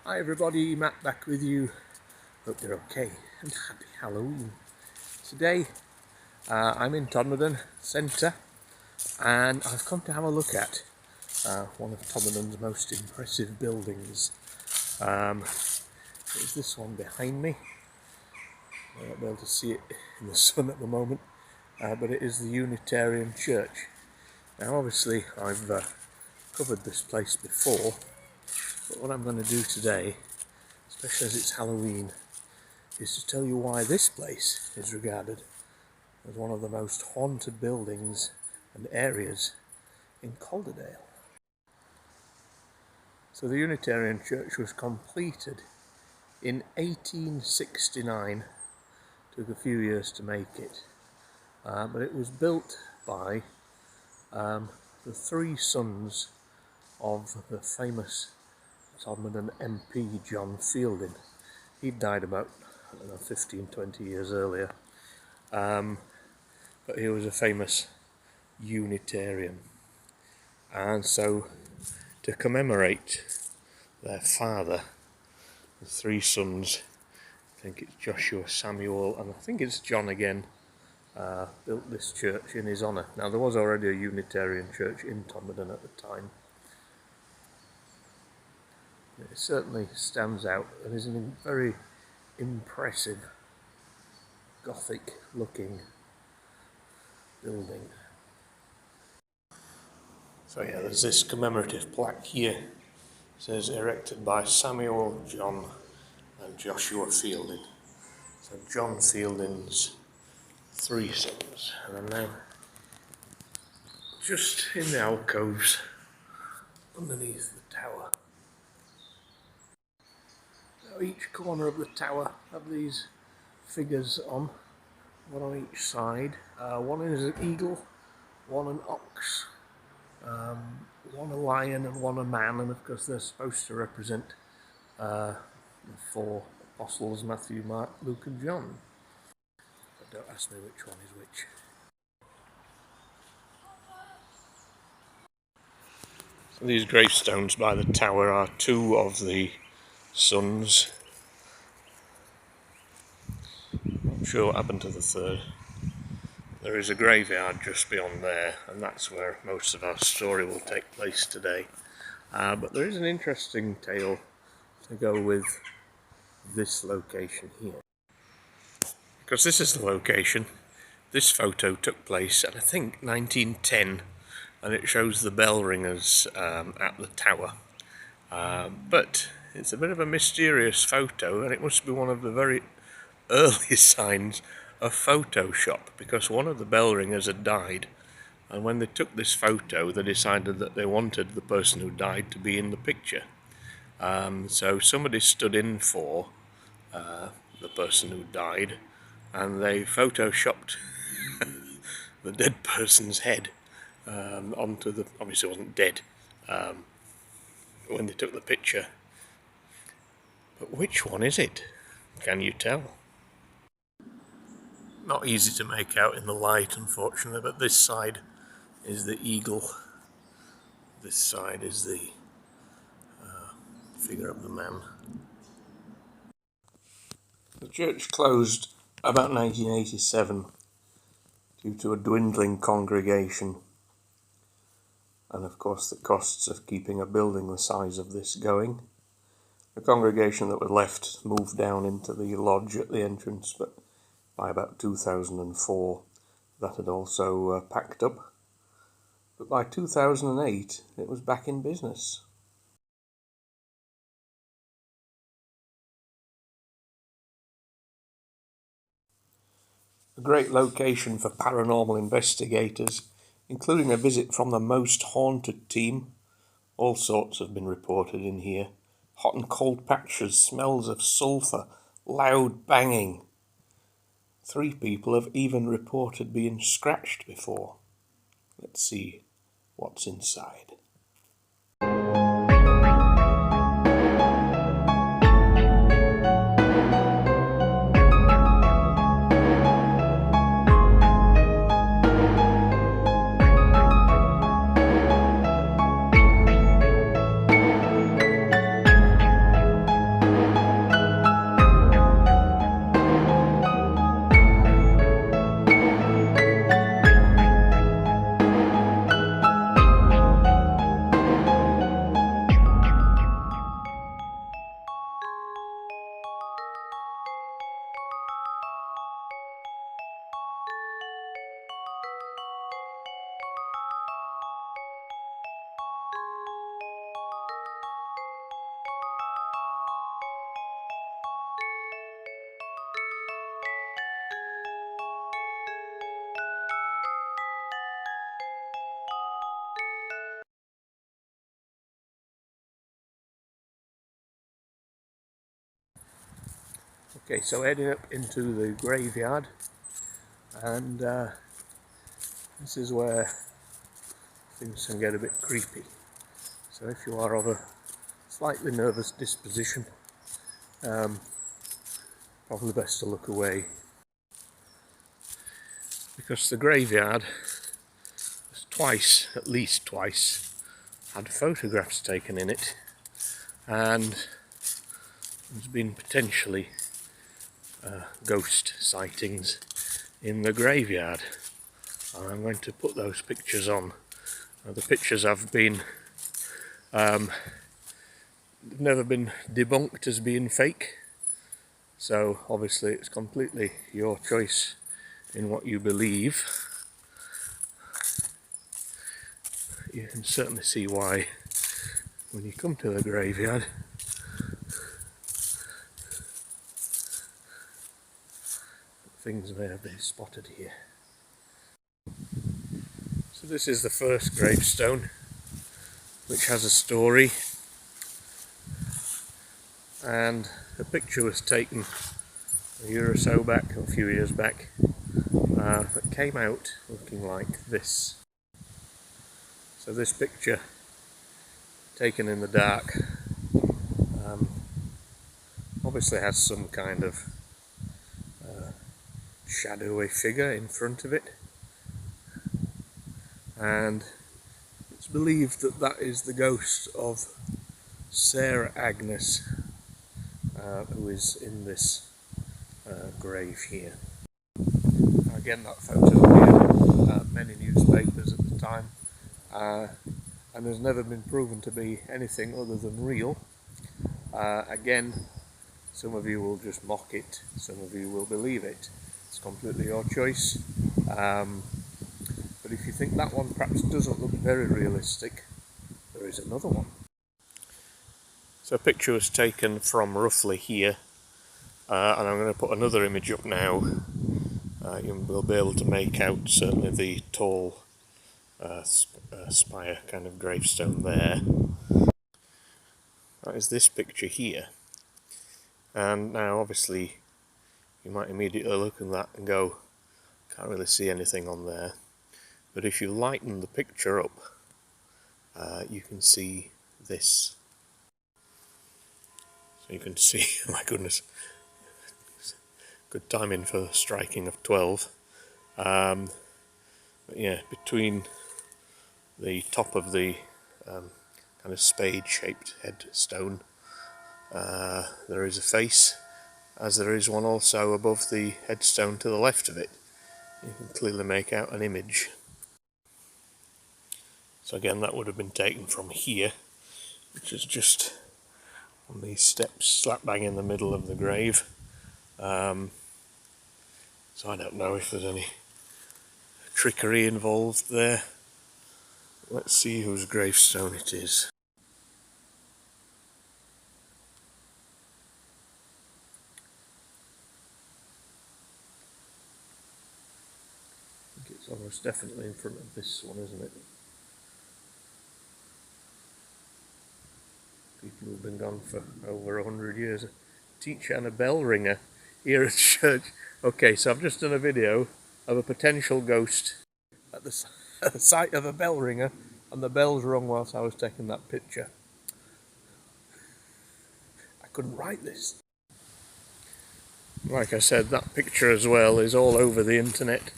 Hi everybody, Matt back with you. Hope you're okay and happy Halloween. Today I'm in Todmorden Centre and I've come to have a look at one of Todmorden's most impressive buildings. It's this one behind me. I won't be able to see it in the sun at the moment, but it is the Unitarian Church. Now obviously I've covered this place before, but what I'm going to do today, especially as it's Halloween, is to tell you why this place is regarded as one of the most haunted buildings and areas in Calderdale. So the Unitarian Church was completed in 1869. Took a few years to make it, but it was built by the three sons of the famous Todmorden MP John Fielden. He died about 15-20 years earlier, but he was a famous Unitarian, and so to commemorate their father, the three sons, I think it's Joshua, Samuel, and I think it's John again, built this church in his honour. Now there was already a Unitarian church in Todmorden at the time. It certainly stands out and is a very impressive gothic looking building. So yeah, there's this commemorative plaque here. It says erected by Samuel, John and Joshua Fielden. So John Fielden's three sons, and I'm now just in the alcoves underneath the tower. Now each corner of the tower have these figures on, one on each side. One is an eagle, one an ox, one a lion and one a man, and of course they're supposed to represent the four apostles, Matthew, Mark, Luke and John. But don't ask me which one is which. So these gravestones by the tower are two of the sons. Not sure what happened to the third. There is a graveyard just beyond there, and that's where most of our story will take place today. But there is an interesting tale to go with this location here. Because this is the location. This photo took place in, I think, 1910, and it shows the bell ringers at the tower. But it's a bit of a mysterious photo, and it must be one of the very early signs of Photoshop, because one of the bell ringers had died, and when they took this photo they decided that they wanted the person who died to be in the picture. So somebody stood in for the person who died, and they photoshopped the dead person's head onto the, obviously it wasn't dead when they took the picture. But which one is it? Can you tell? Not easy to make out in the light, unfortunately, but this side is the eagle, this side is the figure of the man. The church closed about 1987 due to a dwindling congregation, and of course the costs of keeping a building the size of this going. The congregation that was left moved down into the lodge at the entrance, but by about 2004 that had also packed up. But by 2008 it was back in business. A great location for paranormal investigators, including a visit from the Most Haunted team. All sorts have been reported in here. Hot and cold patches, smells of sulphur, loud banging. 3 people have even reported being scratched before. Let's see what's inside. Okay, so heading up into the graveyard, and this is where things can get a bit creepy. So if you are of a slightly nervous disposition, probably best to look away, because the graveyard has twice, at least twice, had photographs taken in it, and there's been potentially ghost sightings in the graveyard. And I'm going to put those pictures on. The pictures have been never been debunked as being fake, so obviously it's completely your choice in what you believe. You can certainly see why when you come to the graveyard things may have been spotted here. So this is the first gravestone, which has a story, and a picture was taken a year or so back, or a few years back, that came out looking like this. So this picture, taken in the dark, obviously has some kind of shadowy figure in front of it, and it's believed that that is the ghost of Sarah Agnes, who is in this grave here. Again, that photo appeared in many newspapers at the time, and has never been proven to be anything other than real. Again, some of you will just mock it, some of you will believe it. It's completely your choice. But if you think that one perhaps doesn't look very realistic, there is another one. So a picture was taken from roughly here, and I'm going to put another image up now. You will be able to make out certainly the tall spire kind of gravestone there. That is this picture here. And now obviously you might immediately look at that and go, can't really see anything on there. But if you lighten the picture up, you can see this. So you can see, oh my goodness, good timing for striking of 12. But yeah, between the top of the kind of spade-shaped headstone, there is a face, as there is one also above the headstone to the left of it. You can clearly make out an image. So again, that would have been taken from here, which is just on these steps slap bang in the middle of the grave. So I don't know if there's any trickery involved there. Let's see whose gravestone it is. I think it's almost definitely in front of this one, isn't it? People who've been gone for over 100 years. A teacher and a bell ringer here at church. Okay, so I've just done a video of a potential ghost at the site of a bell ringer, and the bells rung whilst I was taking that picture. I couldn't write this. Like I said, that picture as well is all over the internet.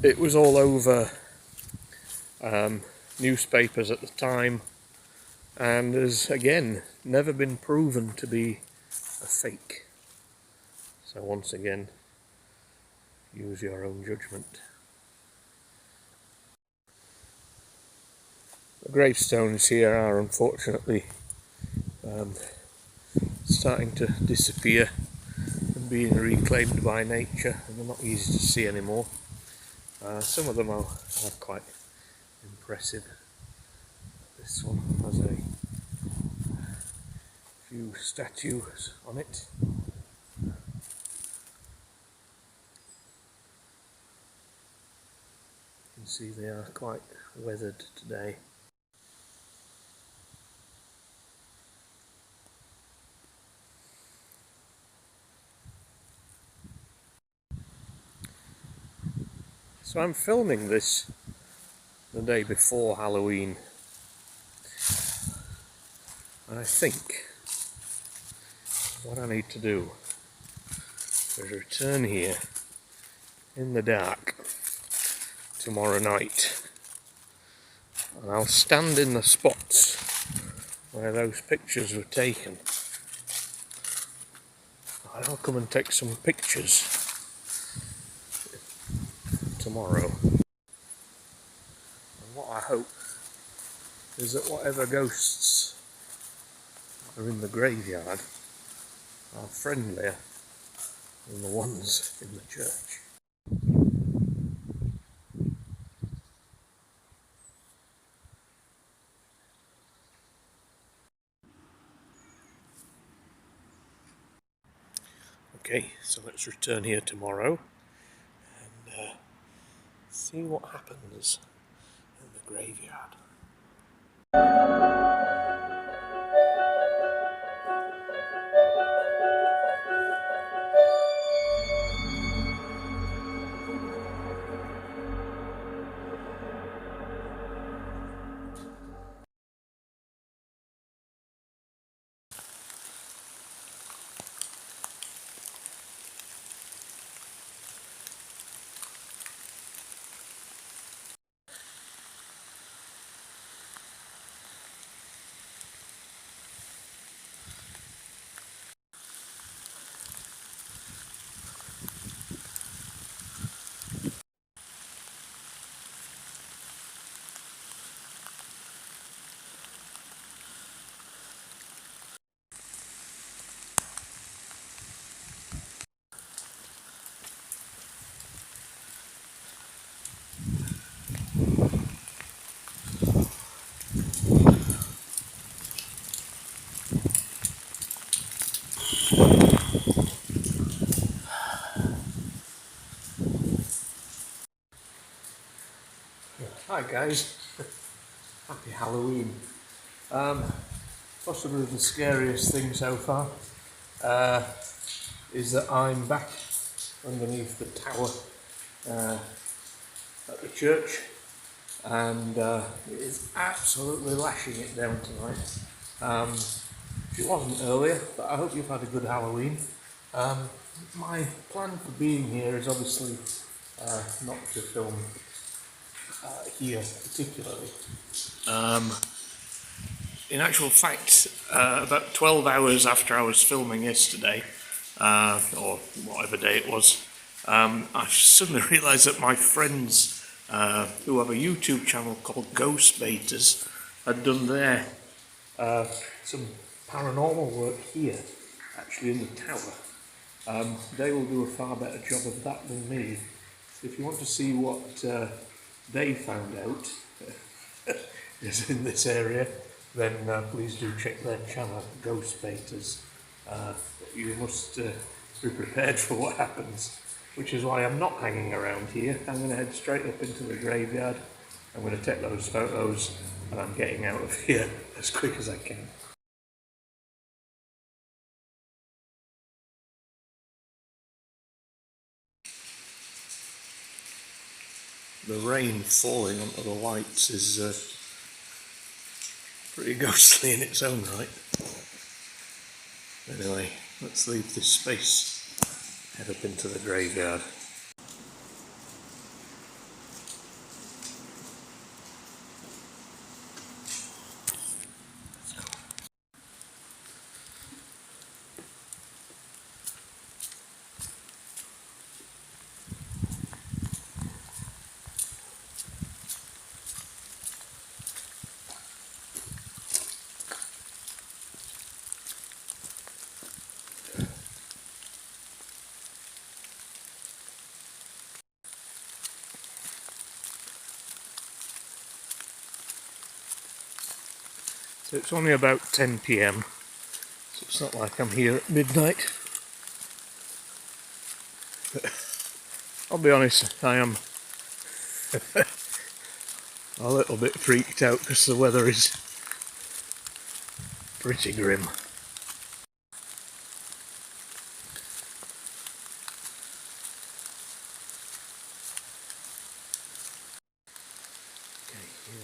It was all over newspapers at the time, and has again never been proven to be a fake. So once again, use your own judgment. The gravestones here are unfortunately starting to disappear and being reclaimed by nature, and they're not easy to see anymore. Some of them are quite impressive. This one has a few statues on it. You can see they are quite weathered today. So I'm filming this the day before Halloween, and I think what I need to do is return here in the dark tomorrow night, and I'll stand in the spots where those pictures were taken, and I'll come and take some pictures tomorrow. And what I hope is that whatever ghosts are in the graveyard are friendlier than the ones in the church. Okay, so let's return here tomorrow and see what happens in the graveyard. Hi guys, happy Halloween. Possibly the scariest thing so far is that I'm back underneath the tower at the church, and it is absolutely lashing it down tonight. It wasn't earlier, but I hope you've had a good Halloween. My plan for being here is obviously not to film here particularly. In actual fact, about 12 hours after I was filming yesterday, or whatever day it was, I suddenly realised that my friends who have a YouTube channel called Ghost Baiters had done their some paranormal work here, actually in the tower. They will do a far better job of that than me. If you want to see what they found out is in this area, then please do check their channel, Ghost Baiters. You must be prepared for what happens, which is why I'm not hanging around here. I'm going to head straight up into the graveyard. I'm going to take those photos, and I'm getting out of here as quick as I can. The rain falling onto the lights is pretty ghostly in its own right. Anyway, let's leave this space, head up into the graveyard. So it's only about 10 PM, so it's not like I'm here at midnight. But I'll be honest, I am a little bit freaked out because the weather is pretty grim.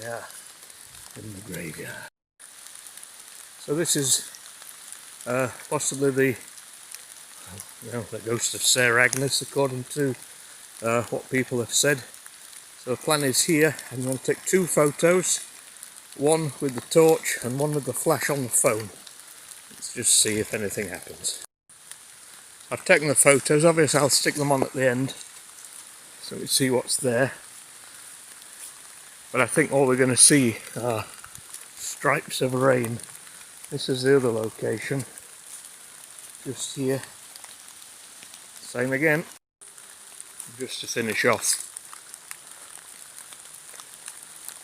Yeah, in the graveyard. So this is possibly the ghost of Sarah Agnes, according to what people have said. So the plan is here. I'm going to take 2 photos, one with the torch and one with the flash on the phone. Let's just see if anything happens. I've taken the photos. Obviously I'll stick them on at the end so we see what's there. But I think all we're going to see are stripes of rain. This is the other location, just here. Same again, just to finish off.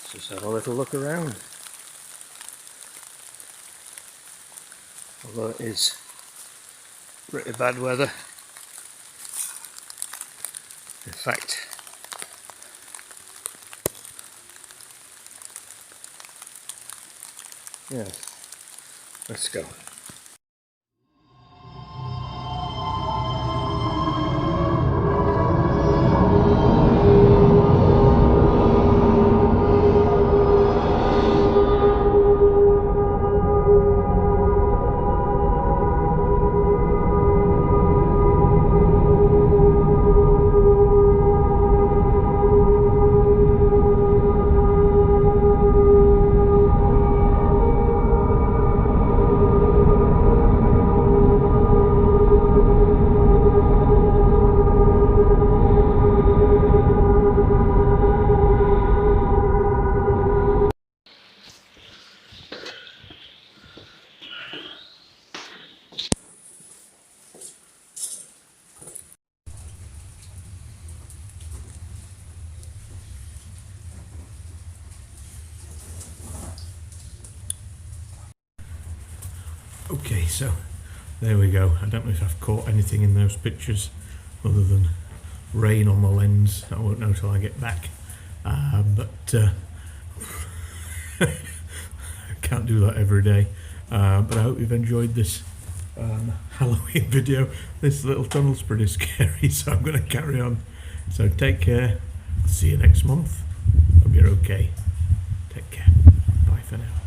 Let's just have a little look around. Although it is pretty bad weather. In fact, yeah, let's go. Okay, so there we go. I don't know if I've caught anything in those pictures other than rain on the lens. I won't know till I get back. But I can't do that every day. But I hope you've enjoyed this Halloween video. This little tunnel's pretty scary, so I'm going to carry on. So take care. I'll see you next month. Hope you're okay. Take care. Bye for now.